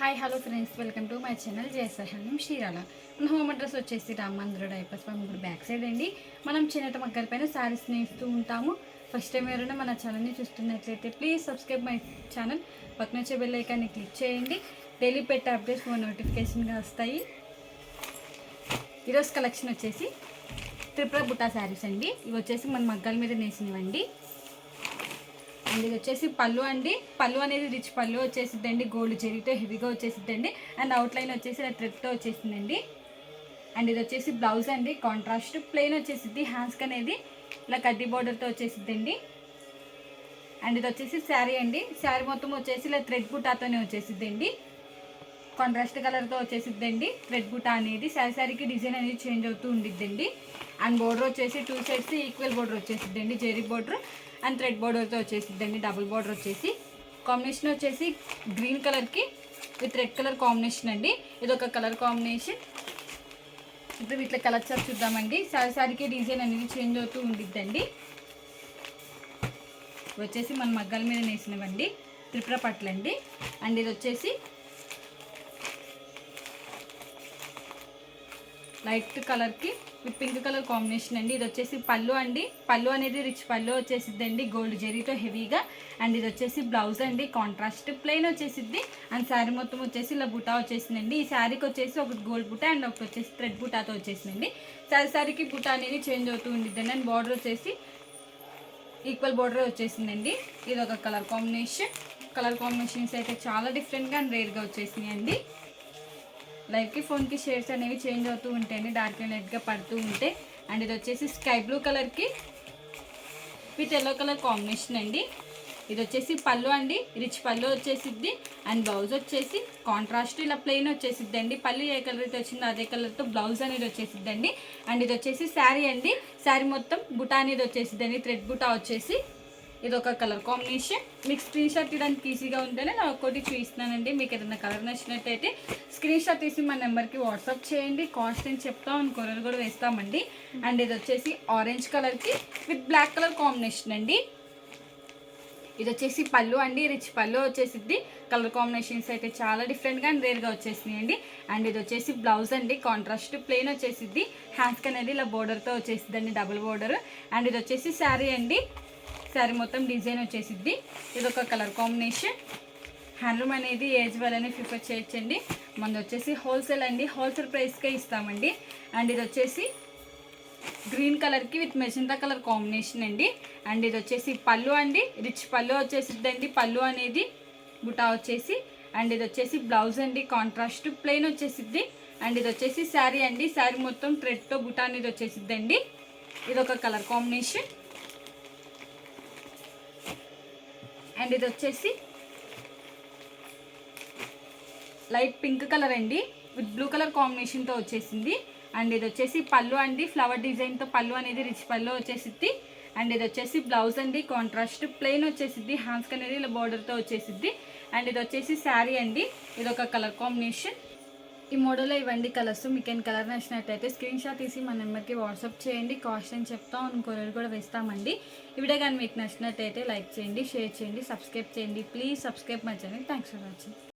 Hi hello friends, welcome to my channel జయసహనం శ్రీరాల. మన హోమ్ అడ్రస్ వచ్చేసి రామంద్ర డైపర్స్ ఇప్పుడు బ్యాక్ సైడ్ అండి. మనం చిన్నట మగ్గల పైన శారీస్ నేస్తూ ఉంటాము. ఫస్ట్ టైం ఎవరైనా మన ఛానల్ని చూస్తున్నట్లయితే ప్లీజ్ సబ్స్క్రైబ్ మై ఛానల్. పక్కన వచ్చే బెల్ ఐకాన్ని క్లిక్ చేయండి. డైలీ పెట్టే అప్డేట్స్ ఫోన్ నోటిఫికేషన్గా వస్తాయి. ఈరోజు కలెక్షన్ వచ్చేసి త్రిపుర బుట్టా శారీస్ అండి. ఇవి వచ్చేసి మన మగ్గాల మీద నేసినవండి. అండ్ ఇది వచ్చేసి పళ్ళు అండి. పళ్ళు అనేది రిచ్ పళ్ళు వచ్చేసిద్దండి. గోల్డ్ జరీతో హెవీగా వచ్చేసిద్దండి. అండ్ అవుట్లైన్ వచ్చేసి థ్రెడ్తో వచ్చేసిందండి. అండ్ ఇది వచ్చేసి బ్లౌజ్ అండి. కాంట్రాస్ట్ ప్లెయిన్ వచ్చేసిద్ది. హ్యాండ్స్కి అనేది ఇలా కడ్డీ బార్డర్తో వచ్చేసిద్దండి. అండ్ ఇది వచ్చేసి శారీ అండి. శారీ మొత్తం వచ్చేసి ఇలా థ్రెడ్ బుటాతోనే వచ్చేసిద్దండి. కాంట్రాస్ట్ కలర్తో వచ్చేసిద్దండి థ్రెడ్ బుటా అనేది. శారీకి డిజైన్ అనేది చేంజ్ అవుతూ ఉండిద్దండి. అండ్ బోర్డర్ వచ్చేసి 2 సైడ్స్ ఈక్వల్ బోర్డర్ వచ్చేసిద్దండి. జెరీ బోర్డర్ అండ్ థ్రెడ్ బోర్డర్తో వచ్చేసిద్దండి. డబుల్ బోర్డర్ వచ్చేసి కాంబినేషన్ వచ్చేసి గ్రీన్ కలర్కి విత్ రెడ్ కలర్ కాంబినేషన్ అండి. ఇది ఒక కలర్ కాంబినేషన్. ఇప్పుడు ఇట్లా కలర్ చార్ట్ చూద్దామండి. శారీకి డిజైన్ అనేది చేంజ్ అవుతూ ఉండిద్దండి. వచ్చేసి మన మగ్గాల మీద నేసినవండి త్రిపుర పట్లండి. అండ్ ఇది వచ్చేసి లైట్ కలర్కి విత్ పింక్ కలర్ కాంబినేషన్ అండి. ఇది వచ్చేసి పళ్ళు అండి. పళ్ళు అనేది రిచ్ పళ్ళు వచ్చేసిద్దండి గోల్డ్ జరీతో హెవీగా. అండ్ ఇది వచ్చేసి బ్లౌజ్ అండి. కాంట్రాస్ట్ ప్లెయిన్ వచ్చేసిద్ది. అండ్ శారీ మొత్తం వచ్చేసి ఇలా బుటా వచ్చేసిందండి. ఈ శారీకి వచ్చేసి ఒకటి గోల్డ్ బుటా అండ్ ఒకటి వచ్చేసి థ్రెడ్ బుటాతో వచ్చేసిందండి. శారీకి బుటా అనేది చేంజ్ అవుతూ ఉండిద్దండి. అండ్ బార్డర్ వచ్చేసి ఈక్వల్ బార్డర్ వచ్చేసిందండి. ఇది ఒక కలర్ కాంబినేషన్. కలర్ కాంబినేషన్స్ అయితే చాలా డిఫరెంట్గా అండ్ రేర్గా వచ్చేసినాయి అండి. లైవ్కి ఫోన్కి షేడ్స్ అనేవి చేంజ్ అవుతూ ఉంటాయండి. డార్క్ అండ్ లైట్గా పడుతూ ఉంటే. అండ్ ఇది వచ్చేసి స్కై బ్లూ కలర్కి విత్ ఎల్లో కలర్ కాంబినేషన్ అండి. ఇది వచ్చేసి పళ్ళు అండి. రిచ్ పళ్ళు వచ్చేసిద్ది. అండ్ బ్లౌజ్ వచ్చేసి కాంట్రాస్ట్ ఇలా ప్లెయిన్ వచ్చేసిద్ది అండి. పళ్ళు ఏ కలర్ అయితే వచ్చిందో అదే కలర్తో బ్లౌజ్ అనేది వచ్చేసిద్దండి. అండ్ ఇది వచ్చేసి శారీ అండి. శారీ మొత్తం బుటా అనేది వచ్చేసిద్దండి. థ్రెడ్ బుటా వచ్చేసి ఇది ఒక కలర్ కాంబినేషన్. మీకు స్క్రీన్ షాట్ తీయడానికి ఈజీగా ఉంటేనే నేను ఒక్కొక్కటి చూపిస్తున్నానండి. మీకు ఏదైనా కలర్ నచ్చినట్టయితే స్క్రీన్ షాట్ తీసి మన నెంబర్కి వాట్సాప్ చేయండి. కాస్ట్ అని చెప్తాం, కొరియర్ కూడా వేస్తామండి. అండ్ ఇది వచ్చేసి ఆరెంజ్ కలర్కి విత్ బ్లాక్ కలర్ కాంబినేషన్ అండి. ఇది వచ్చేసి పళ్ళు అండి. రిచ్ పళ్ళు వచ్చేసిద్ది. కలర్ కాంబినేషన్స్ అయితే చాలా డిఫరెంట్గా అండ్ రేర్గా వచ్చేసినాయండి. అండ్ ఇది వచ్చేసి బ్లౌజ్ అండి. కాంట్రాస్ట్ ప్లెయిన్ వచ్చేసిద్ది. హ్యాండ్స్కి అనేది ఇలా బోర్డర్తో వచ్చేసిద్దండి డబుల్ బోర్డర్. అండ్ ఇది వచ్చేసి శారీ అండి. శారీ మొత్తం డిజైన్ వచ్చేసిద్ది. ఇది ఒక కలర్ కాంబినేషన్. హ్యాండ్లూమ్ అనేది ఏజ్ వాళ్ళని ప్రిఫర్ చేయొచ్చండి. మనది వచ్చేసి హోల్సేల్ అండి. హోల్సేల్ ప్రైస్కే ఇస్తామండి. అండ్ ఇది వచ్చేసి గ్రీన్ కలర్కి విత్ మెజెంటా కలర్ కాంబినేషన్ అండి. అండ్ ఇది వచ్చేసి పళ్ళు అండి. రిచ్ పళ్ళు వచ్చేసిద్దండి. పళ్ళు అనేది బుటా వచ్చేసి. అండ్ ఇది వచ్చేసి బ్లౌజ్ అండి. కాంట్రాస్ట్ ప్లెయిన్ వచ్చేసిద్ది. అండ్ ఇది వచ్చేసి శారీ అండి. శారీ మొత్తం థ్రెడ్తో బుటా అనేది వచ్చేసిద్దండి. ఇది ఒక కలర్ కాంబినేషన్. అండ్ ఇది వచ్చేసి లైట్ పింక్ కలర్ అండి విత్ బ్లూ కలర్ కాంబినేషన్తో వచ్చేసింది. అండ్ ఇది వచ్చేసి పళ్ళు అండి. ఫ్లవర్ డిజైన్తో పళ్ళు అనేది రిచ్ పళ్ళు వచ్చేసిద్ది. అండ్ ఇది వచ్చేసి బ్లౌజ్ అండి. కాంట్రాస్ట్ ప్లెయిన్ వచ్చేసిద్ది. హ్యాండ్స్కి అనేది ఇలా బార్డర్తో వచ్చేసిద్ది. అండ్ ఇది వచ్చేసి శారీ అండి. ఇది ఒక కలర్ కాంబినేషన్. ఈ మోడల్లో ఇవ్వండి కలర్స్. మీకు ఏం కలర్ నచ్చినట్టయితే స్క్రీన్ షాట్ తీసి మన నెంబర్కి వాట్సాప్ చేయండి. కాస్ట్ అని చెప్తాం, కొరియర్ కూడా వేస్తామండి. ఈ వీడియో కానీ మీకు నచ్చినట్టయితే లైక్ చేయండి, షేర్ చేయండి, సబ్స్క్రైబ్ చేయండి. Please subscribe my channel. Thanks for watching.